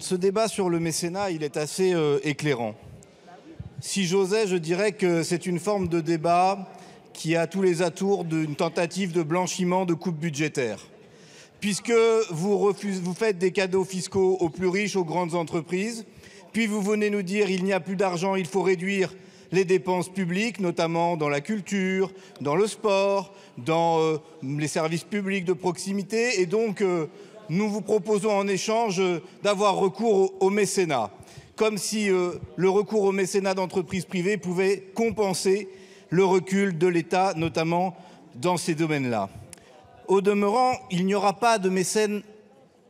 Ce débat sur le mécénat, il est assez éclairant. Si j'osais, je dirais que c'est une forme de débat qui a tous les atours d'une tentative de blanchiment de coupes budgétaires. Puisque vous faites des cadeaux fiscaux aux plus riches, aux grandes entreprises, puis vous venez nous dire qu'il n'y a plus d'argent, il faut réduire les dépenses publiques, notamment dans la culture, dans le sport, dans les services publics de proximité. Et donc, nous vous proposons en échange d'avoir recours au mécénat, comme si le recours au mécénat d'entreprises privées pouvait compenser le recul de l'État, notamment dans ces domaines-là. Au demeurant, il n'y aura pas de mécènes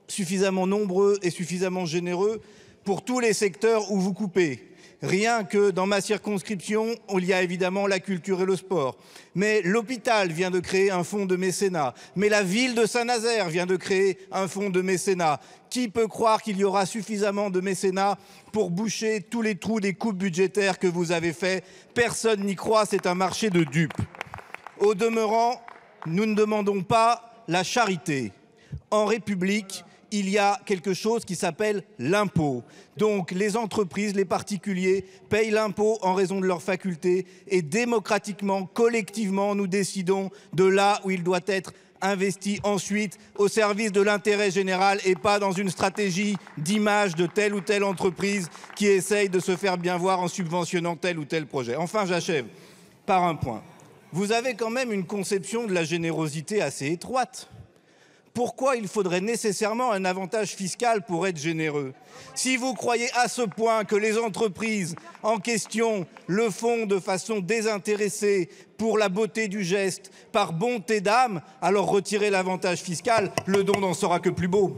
suffisamment nombreux et suffisamment généreux pour tous les secteurs où vous coupez. Rien que dans ma circonscription, il y a évidemment la culture et le sport. Mais l'hôpital vient de créer un fonds de mécénat. Mais la ville de Saint-Nazaire vient de créer un fonds de mécénat. Qui peut croire qu'il y aura suffisamment de mécénat pour boucher tous les trous des coupes budgétaires que vous avez faits? Personne n'y croit, c'est un marché de dupes. Au demeurant, nous ne demandons pas la charité. En République, il y a quelque chose qui s'appelle l'impôt. Donc les entreprises, les particuliers payent l'impôt en raison de leurs facultés et démocratiquement, collectivement, nous décidons de là où il doit être investi ensuite au service de l'intérêt général et pas dans une stratégie d'image de telle ou telle entreprise qui essaye de se faire bien voir en subventionnant tel ou tel projet. Enfin, j'achève par un point. Vous avez quand même une conception de la générosité assez étroite. Pourquoi il faudrait nécessairement un avantage fiscal pour être généreux? Si vous croyez à ce point que les entreprises en question le font de façon désintéressée pour la beauté du geste, par bonté d'âme, alors retirez l'avantage fiscal, le don n'en sera que plus beau.